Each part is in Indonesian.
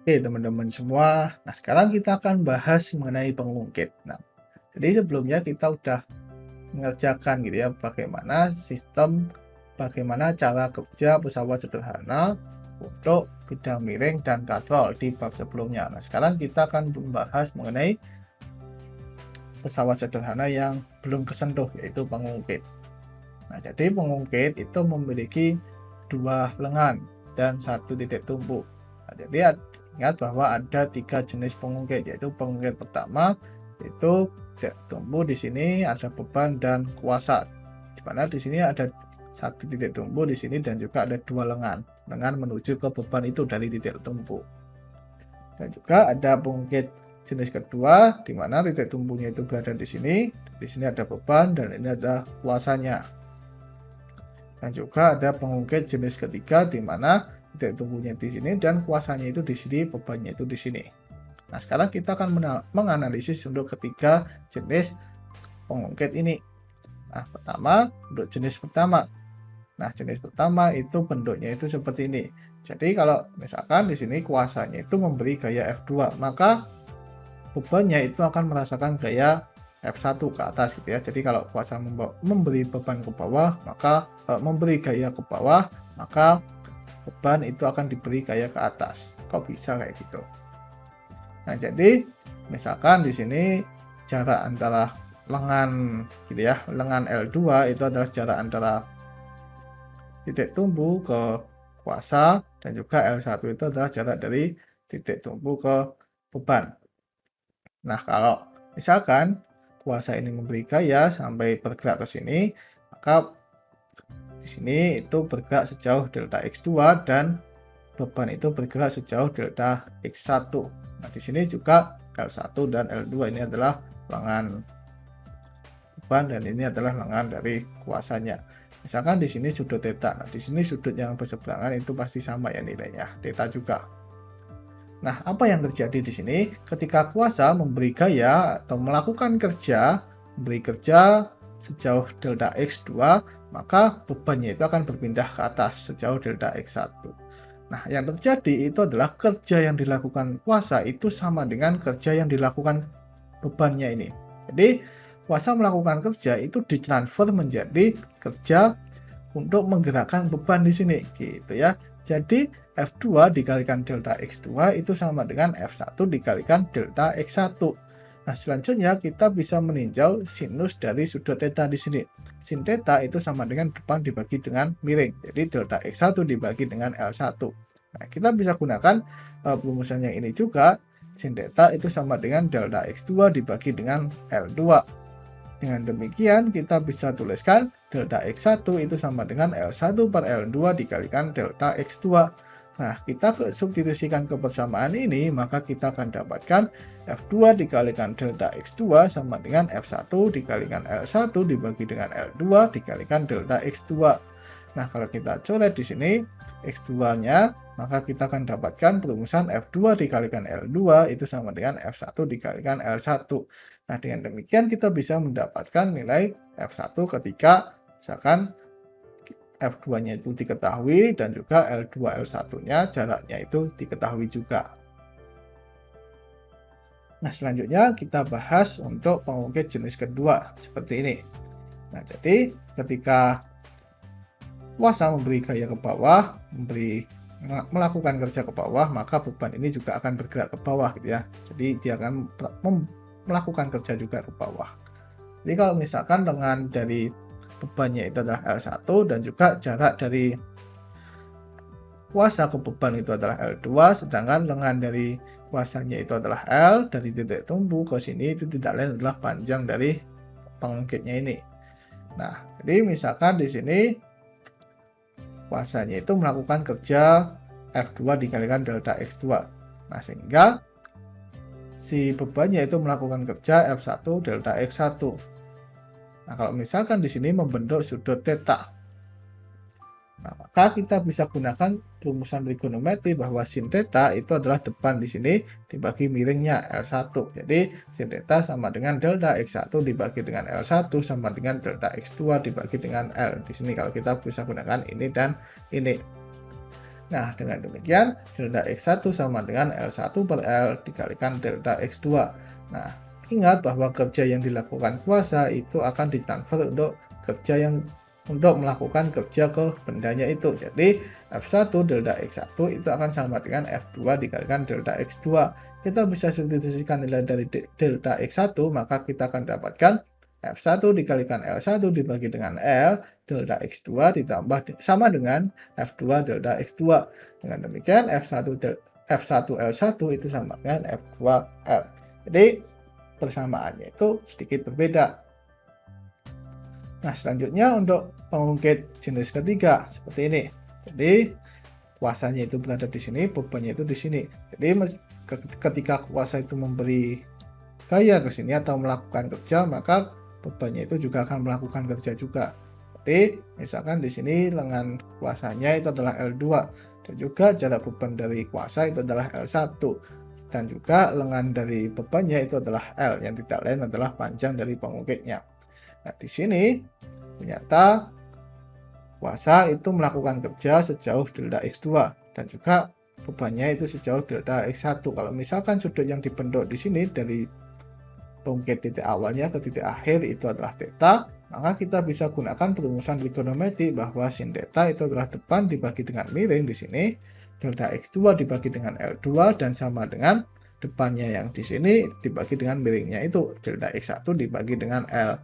Oke teman-teman semua, nah sekarang kita akan bahas mengenai pengungkit. Nah, jadi sebelumnya kita udah mengerjakan gitu ya, bagaimana sistem, bagaimana cara kerja pesawat sederhana untuk bidang miring dan katrol di bab sebelumnya. Nah, sekarang kita akan membahas mengenai pesawat sederhana yang belum kesentuh, yaitu pengungkit. Nah, jadi pengungkit itu memiliki dua lengan dan satu titik tumpu. Nah, jadi ingat bahwa ada 3 jenis pengungkit, yaitu pengungkit pertama itu titik tumpu, di sini ada beban dan kuasa. Di mana di sini ada satu titik tumpu di sini dan juga ada dua lengan menuju ke beban itu dari titik tumpu. Dan juga ada pengungkit jenis kedua di mana titik tumpunya itu berada di sini ada beban dan ini ada kuasanya. Dan juga ada pengungkit jenis ketiga di mana titik tumpunya di sini dan kuasanya itu di sini, bebannya itu di sini. Nah, sekarang kita akan menganalisis untuk ketiga jenis pengungkit ini. Nah, pertama, untuk jenis pertama. Nah, jenis pertama itu bentuknya itu seperti ini. Jadi kalau misalkan di sini kuasanya itu memberi gaya F2, maka bebannya itu akan merasakan gaya F1 ke atas gitu ya. Jadi kalau kuasa memberi beban ke bawah, maka memberi gaya ke bawah, maka beban itu akan diberi gaya ke atas. Kok bisa kayak gitu? Nah, jadi misalkan di sini jarak antara lengan gitu ya, lengan L2 itu adalah jarak antara titik tumpu ke kuasa, dan juga L1 itu adalah jarak dari titik tumpu ke beban. Nah, kalau misalkan kuasa ini memberi gaya sampai bergerak ke sini, maka di sini itu bergerak sejauh delta X2 dan beban itu bergerak sejauh delta X1. Nah, di sini juga L1 dan L2 ini adalah lengan beban dan ini adalah lengan dari kuasanya. Misalkan di sini sudut theta. Nah, di sini sudut yang berseberangan itu pasti sama ya nilainya, theta juga. Nah, apa yang terjadi di sini? Ketika kuasa memberi gaya atau melakukan kerja, memberi kerja sejauh delta X2, maka bebannya itu akan berpindah ke atas sejauh delta X1. Nah, yang terjadi itu adalah kerja yang dilakukan kuasa itu sama dengan kerja yang dilakukan bebannya ini. Jadi, kuasa melakukan kerja itu ditransfer menjadi kerja untuk menggerakkan beban di sini, gitu ya. Jadi, F2 dikalikan delta X2 itu sama dengan F1 dikalikan delta X1. Nah, selanjutnya kita bisa meninjau sinus dari sudut theta di sini. Sin theta itu sama dengan depan dibagi dengan miring. Jadi delta X1 dibagi dengan L1. Nah, kita bisa gunakan perumusan yang ini juga. Sin theta itu sama dengan delta X2 dibagi dengan L2. Dengan demikian kita bisa tuliskan delta X1 itu sama dengan L1 per L2 dikalikan delta X2. Nah, kita substitusikan kebersamaan ini, maka kita akan dapatkan F2 dikalikan delta X2 sama dengan F1 dikalikan L1 dibagi dengan L2 dikalikan delta X2. Nah, kalau kita coret di sini X2-nya, maka kita akan dapatkan perumusan F2 dikalikan L2 itu sama dengan F1 dikalikan L1. Nah, dengan demikian kita bisa mendapatkan nilai F1 ketika misalkan F2-nya itu diketahui dan juga L2 L1-nya jaraknya itu diketahui juga. Nah, selanjutnya kita bahas untuk pengungkit jenis kedua seperti ini. Nah, jadi ketika kuasa memberi gaya ke bawah, melakukan kerja ke bawah, maka beban ini juga akan bergerak ke bawah gitu ya. Jadi dia akan melakukan kerja juga ke bawah. Jadi kalau misalkan lengan dari bebannya itu adalah L1 dan juga jarak dari kuasa ke beban itu adalah L2, sedangkan lengan dari kuasanya itu adalah L, dari titik tumpu ke sini itu tidak lain adalah panjang dari pengungkitnya ini. Nah, jadi misalkan di sini kuasanya itu melakukan kerja F2 dikalikan delta X2. Nah, sehingga si bebannya itu melakukan kerja F1 delta X1. Nah, kalau misalkan di sini membentuk sudut theta, nah, maka kita bisa gunakan rumusan trigonometri bahwa sin theta itu adalah depan di sini dibagi miringnya L1. Jadi sin theta sama dengan delta X1 dibagi dengan L1 sama dengan delta X2 dibagi dengan L. Di sini kalau kita bisa gunakan ini dan ini. Nah, dengan demikian, delta X1 sama dengan L1 per L dikalikan delta X2. Nah, ingat bahwa kerja yang dilakukan kuasa itu akan ditransfer untuk kerja yang untuk melakukan kerja ke bendanya itu. Jadi, F1 delta X1 itu akan sama dengan F2 dikalikan delta X2. Kita bisa substitusikan nilai dari delta X1, maka kita akan dapatkan F1 dikalikan L1 dibagi dengan L, delta X2 ditambah sama dengan F2 delta X2. Dengan demikian, F1 L1 itu sama dengan F2 L. Jadi, persamaannya itu sedikit berbeda. Nah, selanjutnya untuk pengungkit jenis ketiga seperti ini. Jadi, kuasanya itu berada di sini, bebannya itu di sini. Jadi, ketika kuasa itu memberi gaya ke sini atau melakukan kerja, maka bebannya itu juga akan melakukan kerja juga. Jadi, misalkan di sini lengan kuasanya itu adalah L2 dan juga jarak beban dari kuasa itu adalah L1 dan juga lengan dari bebannya itu adalah L yang tidak lain adalah panjang dari pengungkitnya. Nah, di sini ternyata kuasa itu melakukan kerja sejauh delta X2 dan juga bebannya itu sejauh delta X1. Kalau misalkan sudut yang dibentuk di sini dari pengungkit titik awalnya ke titik akhir itu adalah theta, maka kita bisa gunakan perumusan trigonometri bahwa sin theta itu adalah depan dibagi dengan miring di sini, delta X2 dibagi dengan L2 dan sama dengan depannya yang di sini dibagi dengan miringnya itu delta X1 dibagi dengan L.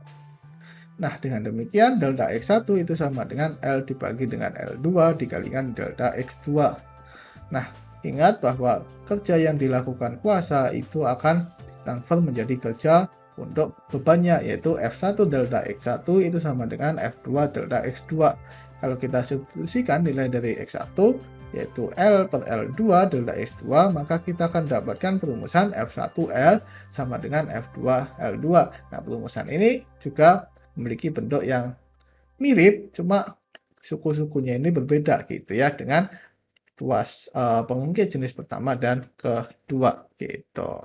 Nah, dengan demikian delta X1 itu sama dengan L dibagi dengan L2 dikalikan delta X2. Nah, ingat bahwa kerja yang dilakukan kuasa itu akan transfer menjadi kerja untuk bebannya, yaitu F1 delta X1 itu sama dengan F2 delta X2. Kalau kita substitusikan nilai dari X1 yaitu L per L2 delta X2, maka kita akan dapatkan perumusan F1L sama dengan F2L2. Nah, perumusan ini juga memiliki bentuk yang mirip, cuma suku-sukunya ini berbeda gitu ya, dengan tuas pengungkit jenis pertama dan kedua gitu.